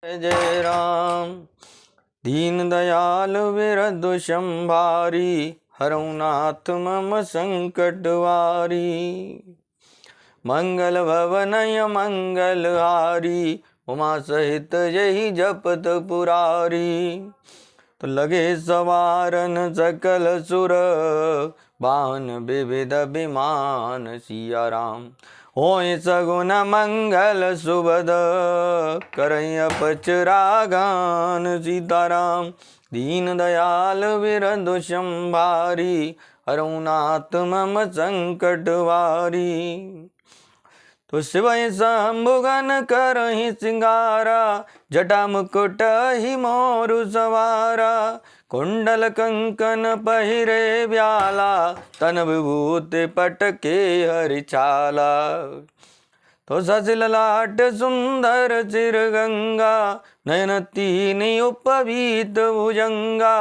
जय जय राम। दीन दयाल विरधु संभारी, हरऊ नाथ मम संकट वारी। मंगल भवनय मंगल हारी, उमा सहित जय जपत पुरारी। तो लगे सवारन सकल सुर, बाहन विविध विमान सिया राम। होय सगुन मंगल सुबद, करय पचरागान सीताराम। दीन दयाल विरधु संभारी, हरऊ नाथ मम संकट वारी। तो शिवय शंभुगन करहि सिंगारा, जटा मुकुट ही मोरु सवारा। कुंडल कंकन पहिरे ब्याला, तन विभूति पटके हरिछाला। तो ससिल लाट सुंदर चिर गंगा, नयन तीन उपवीत भुजंगा।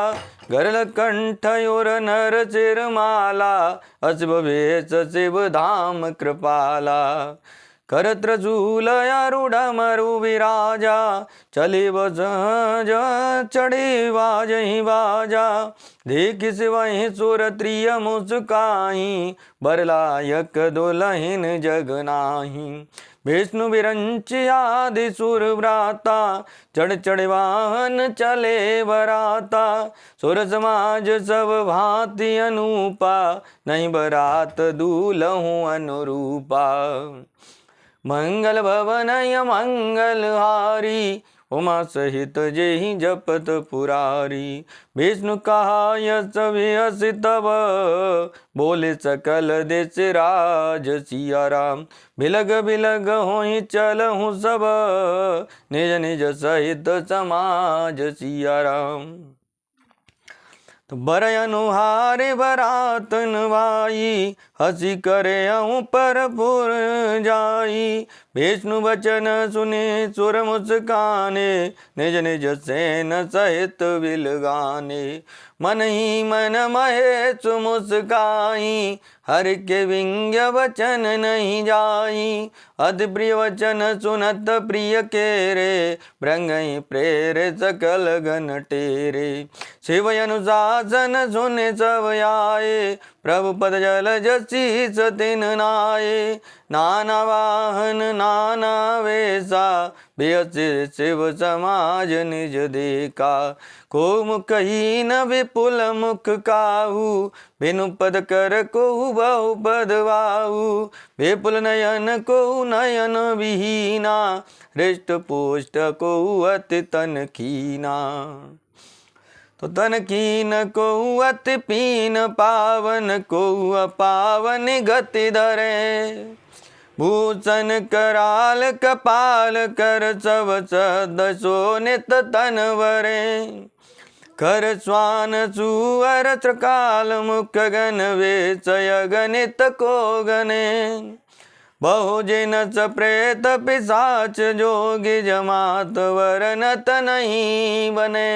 गरल कंठ और नर चिर माला, असिभ वेश शिव धाम कृपाला। कर त्रिशूल आरूढ़ मरु विराजा, चले बसज चढ़े बाजहि बाजा। देख शिवहि सुर त्रिय मुस्काई, बरलायक दुलहिन जग नाही। विष्णु विरंच आदि सुर व्राता, चढ़ चढ़ वाहन चले बराता। सुर समाज सब भांति अनूपा, नहीं बरात दूलहु अनुरूपा। मंगल भवनय मंगल हारी, उमा सहित जेहि जपत पुरारी। विष्णु कहाय सभी हस तब, बोले सकल देश राज सिया राम। बिलग बिलग होई चलहु सब, निज निज सहित समाज सिया राम। तो बरय अनुहारे बरात नवाई, हसी करे परपुर जाई। विष्णु वचन सुने सुर मुस्काने, निज निज सेन सहित बिल गाने। मन ही मन महेश मुस्काई, हर के विंग्य वचन नहीं जाई। अति प्रिय वचन सुनत प्रिय केरे, भृंगहि प्रेरे सकल गण टेरे। शिव अनुशासन सुने सब आए, प्रभु पद जल जसी सतिन नाये। नाना वाहन नाना वेशा, बेअसि शिव समाज निज देखा। को मुख हीन विपुल मुख काहू, बिनु पद कर को बहु पद वाहू। विपुल नयन को नयन विहीना, हृष्ट पुष्ट को अति तन कीना। तो तन कीन को अति पीन, पावन को अपावन गति धरे। भूषण कराल कपाल कर, सब सदसो नित तन वरे। कर स्वान सुअर त्रकाल, मुख गण वेशय गणित को गणे। बहुजिन प्रेत पिशाच, जोगी जमात वरनत नहीं बने।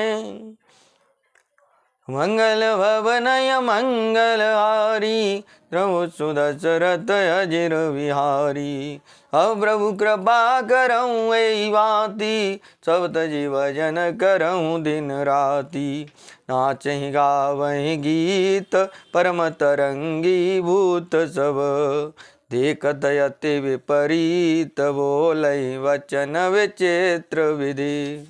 मंगल भवनय मंगल हारी, प्रभु सुदशरथ अजिर विहारी। अब प्रभु कृपा करऊँ एहि भांति, सब तजि भजन करऊँ दिन राति। नाचहि गावहि गीत परम तरंगी भूत सब, देखत अति विपरीत बोलहि वचन विचित्र विधि।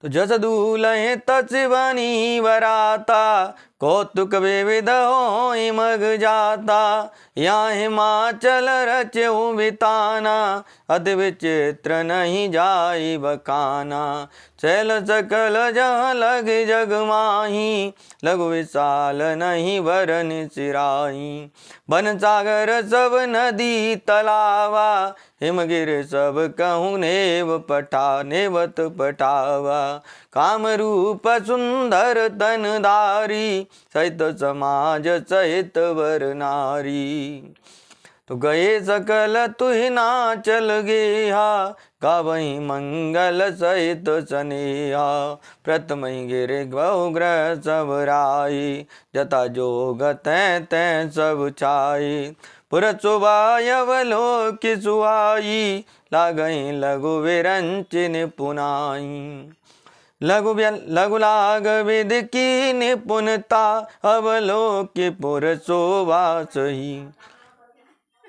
तो जस दूलहि तस बनी बराता, कौतुक विविध होई मग जाता। यहाँ हिमाचल रचहु बिताना, अति विचित्र नहीं जाई बखाना। शैल सकल जहाँ लगे जग माही, लघु विशाल नहीं बरन सिराही। वन सागर सब नदी तलावा, हिमगिर सब कहूँ नेव पठा नेवत पठावा। काम रूप सुंदर तन धारी, सहित समाज सहित वर नारी। तो गए सकल तुहि नाचल गेहा, गावहि मंगल सहित सनेहा। प्रथमहि गिर बहु ग्रह सब राई, जता जोग तैं तैं सब छाई। पुरचुबाय अवलोक सुहाई, लागई लघु विरंचिन पुनाई। लघु लाग विद की निपुणता, अवलोक पुरचोबा सही।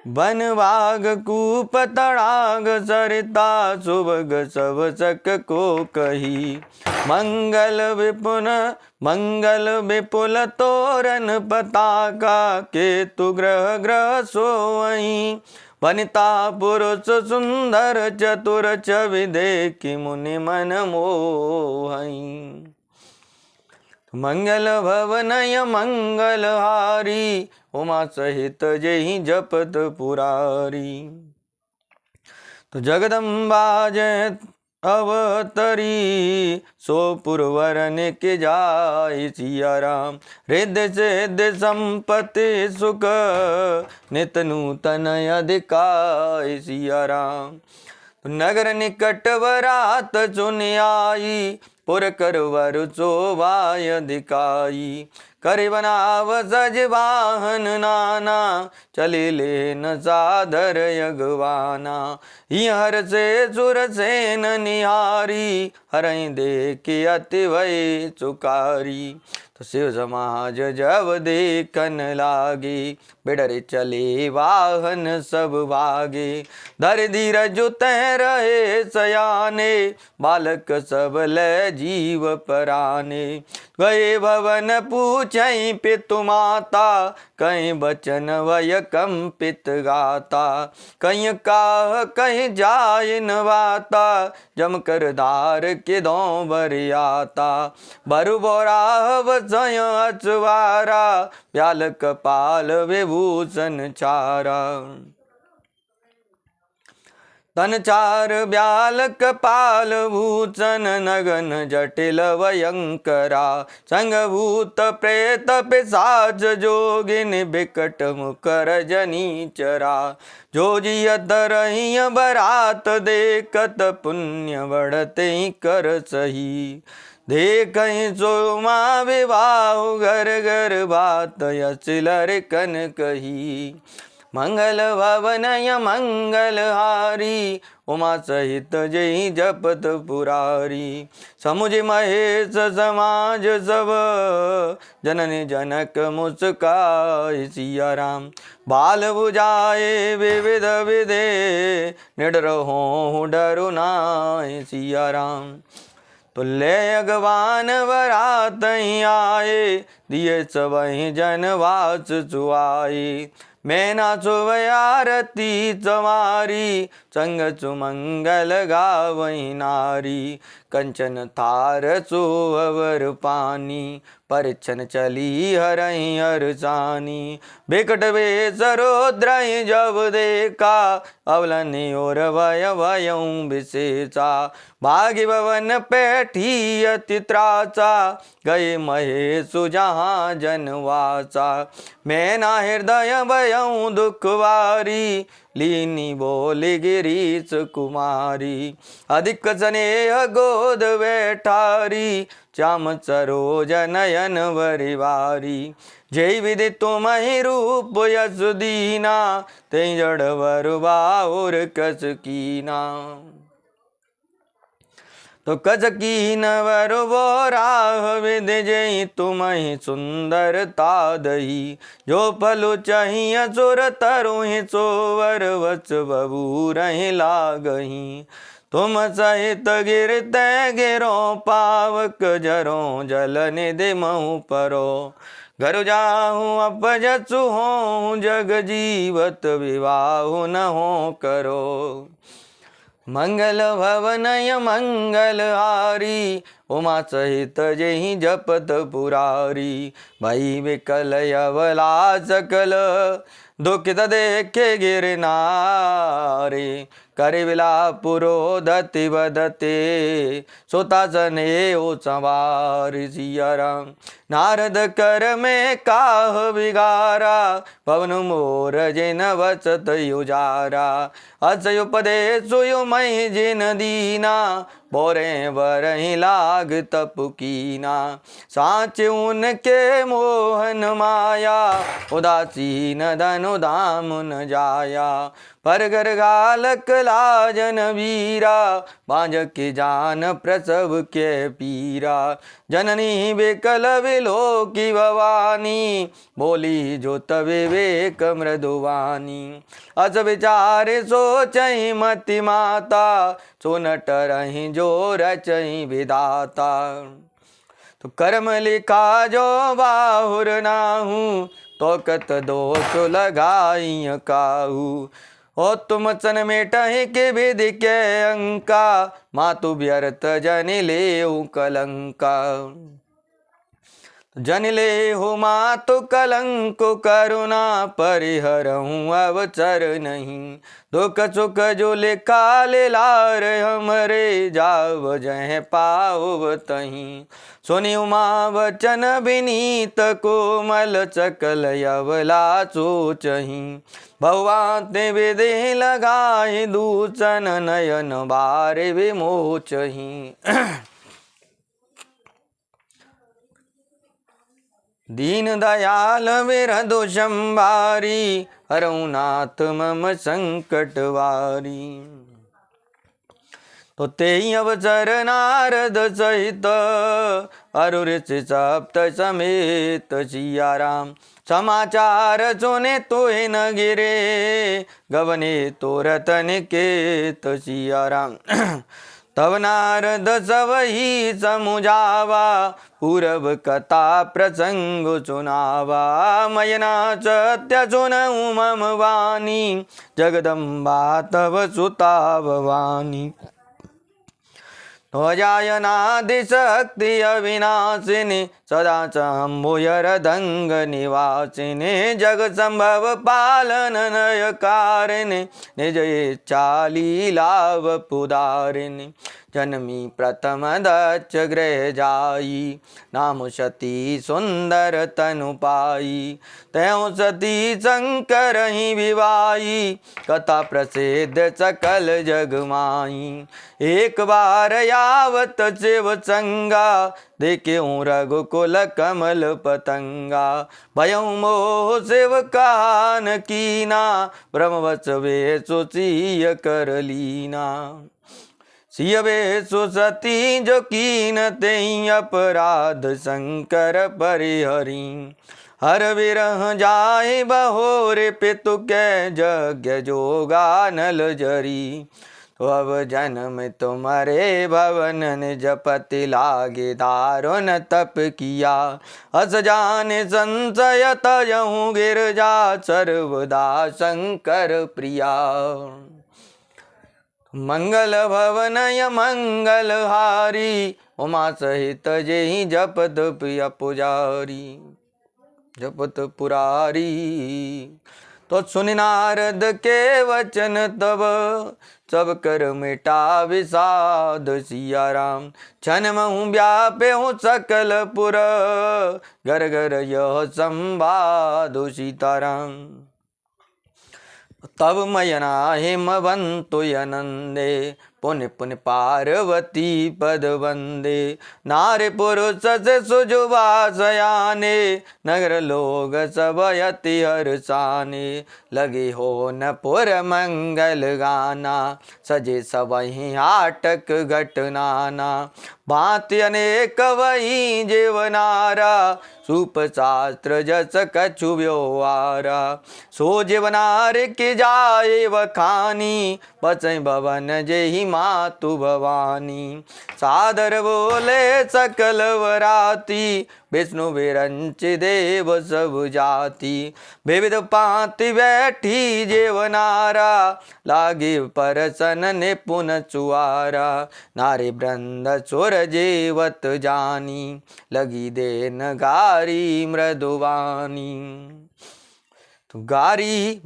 वन बाग कूप तड़ाग सरिता, सुबग सब सक को कही। मंगल विपुल तोरन पताका, केतु ग्रह ग्रह सोई। वनिता पुरुष सुंदर चतुर, छवि देखि मुनि मन मोहई। मंगल भवनय मंगल हारी, उमा सहित जेहि जपत पुरारी। तो जगदम्बा जय अवतरी, सो पुरवरन के जाय सिया राम। हृदय सिद्ध संपत्ति सुख, नित नूतन अधिकाय सिया राम। नगर निकट बरात चुन आई, पुर कर वर चोबाय अधिकाई। करि बनाव सज वाहन नाना, चले लेन सादर यगवाना। हर से सुर सेन निहारी, हरई देखि अति भय चुकारी। तो शिव समाज जब देखन लागे, बिडर चले वाहन सब भागे। धर धीरज तह रहे सयाने, बालक सब ले जीव पराने। गए भवन पूछई पितु माता, कहीं बचन वय कंपित गाता। कहीं काह कहीं जाय नवाता, जम कर धार के दो बरियाता। बरु बोराव सय अचवारा, ब्याल कपाल विभूषण चारा। तन चार ब्याल कपाल भूषण, नगन जटिल भयंकरा। संग भूत प्रेत पिशाच जोगिन, बिकट मुकर जनीचरा। जो जियत रही बरात देखत, पुण्य बढ़ते कर सही। देखई सोमा विवाह घर घर, बात यचिलर कन कही। मंगल भवनय मंगल हारी, उमा सहित जय जपत पुरारी। समुझ महेश समाज सब, जननी जनक मुस्काय सिया राम। बाल बुझाए विविध विधे, निडर हो डरु नाय सिया राम। तो ले अगवान बरात आए, दिए सबहि जनवास चुआए। मैं नाचो आरती चमारी, संग सुमंगल गावई नारी। कंचन थार सोअवर पानी, परिछन चली हरई हरसानी। बिकट वेश रौद्रहि जब देखा, अवलनि और भय भयउ विशेषा। भागी भवन पैठी अति त्रासा, गए महेशु जहाँ जनवासा। मैं ना हृदय भयउ दुखवारी, लीनी बोली गिरीश कुमारी। अधिक स्नेह गोद बैठारी, श्याम सरोज नयन बरिवारी। जय विधि तुमहि रूप यस दीना, तें जड़ वर बाहुर कस कीना। तो कस कीन वर बोराह विध, जय तुमहि सुंदरता दही। जो फलु चहिय सुर तरुहि, सोवर वच बबूरहि लागही। तुम सहित गिरते गिरो, पावक जरो जल निधि महु परो। घर जाहूँ अपजसु हो, जग जीवत विवाहु न हो करो। मंगल भवनय मंगल हारी, उमा सहित जेहि जपत पुरारी। भई विकल अबला सकल, दुखित देखे गिरनारे। करि विलाप पुरोधति बदते, सोता सने ओ संवार सिया राम। नारद कर में काह बिगारा, पवन मोर जिन वसत युजारा। अस उपदेशु युमहि जिन दीना, बोरे बरहि लाग तप कीना। साच उनके मोहन माया, उदासीन धनु धनु धाम न जाया। पर घर घालक लाजन वीरा, बांझ के जान प्रसव के पीरा। जननी बेकल विलो की भवानी, बोली जो तवे वेक मृदुवानी। अस विचारे सोचहि मति माता, सो न टरहि जो रचहि विधाता। तो कर्म लिखा जो बाहुर नाहू, तो कत दोष लगाई काहू। ओ तुम सन मेटहि के विधि के अंका, मातु व्यर्थ जन लेहु कलंका। जन लेहु मातु कलंक करुणा, परिहरहूँ अवसर नहीं। दुख सुख जो लिखा लार हमरे, जाव जह पाव तहीं। सुनि उमा वचन विनीत कोमल, सकल अवला सोचहि। भगवान ते विधि लगाए दूषण, नयन बारे विमोचहि। दीन दयाल विरधु संभारी, हरऊ नाथ मम संकट वारी। तो तेहि अवसर नारद सहित, अरु ऋषि सप्त समेत सिया राम। समाचार सुने तोहि न गिरे, गवने तो रतन केत सिया राम। तब नारद सबहि समुझावा, पूरब कथा प्रसंग सुनावा। मयना सत्य सुनऊ मम वाणी, जगदम्बा तव सुता भवानी। ध्वजायनादि शक्ति अविनाशिनी, सदा शंभुयरदंग निवासिनी। जग संभव पालन नयकारिणी, निज इच्छा लीला वपुदारिणी। जन्मी प्रथम दक्ष गृह जाई, नाम सती सुंदर तनु पाई। त्यों सती शंकर ही विवाई, कथा प्रसिद्ध सकल जग माई। एक बार यावत शिव संगा, देख्यूं रघुकुल कमल पतंगा। भयं मोह शिव कान कीना, ब्रह्मवश वेशु सिय कर लीना। सिय वेशु सती जो कीन, तेहि अपराध शंकर परिहरी। हर विरह जाय बहोरे, पितु के यज्ञ जोगा नल जरी। तो अब जन्म तुम्हारे भवन, निज पति लागे दारुण तप किया। अस जाने संशय तजहु गिरजा, सर्वदा शंकर प्रिया। मंगल भवन मंगल हारी, उमा सहित जेहि जपत प्रिय पुजारी। जपत पुरारी तो सुनि नारद के वचन तब, सब कर मिटा विषाद सिया राम। क्षण महु व्याप्यहु सकल पुर, घर घर यह संवाद सीताराम। तब मयना हिमवंतु यनंदे, पुण्य पुण्य पार्वती पद वंदे। नारी पुरुष से सुजुबासयाने, नगर लोग सब यति हर्षाने। लगे हो न पुर मंगल गाना, सजे सबहि हाटक घटनाना। भांति अनेक वही जीवनारा, सूप शास्त्र जस कछु व्यवहारा। सो जीवनार की जाए वखानी, बसै भवन जेहि मातु भवानी। सादर बोले सकल वराती, विष्णु विरंच देव सब जाति। विविध पांति बैठी जेवनारा, लागे परसन निपुण चुआरा। नारी वृंद सुर जेवत जानी, लगी देन गारी मृदुवानी। तो गारी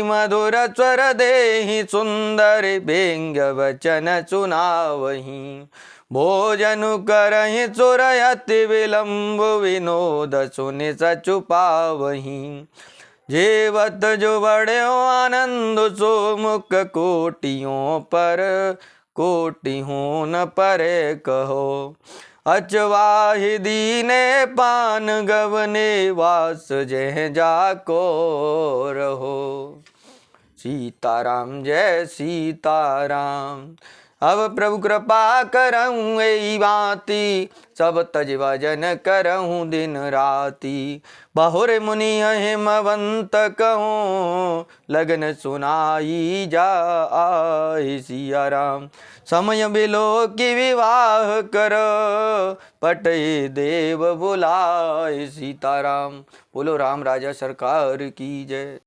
मधुर स्वर देहि, सुंदर व्यंग्य वचन सुनावहि। भोजन करहि सुर अति विलंब, विनोद सुनि सचु पावहि। जेवत जो बड़ो आनंद, सो मुख कोटियों पर कोटियों न परे कहो। अचवाहि दीने पान गवने वास जय जाको रहो। सीताराम जय सीताराम। अब प्रभु कृपा करऊँ एई बाती, सब तज भजन करऊँ दिन राती। बहुर मुनि हिमवंत कहूँ, लगन सुनाई जाय सिया राम। समय बिलो की विवाह कर, पटई देव बुलाए सीताराम। बोलो राम राजा सरकार की जय।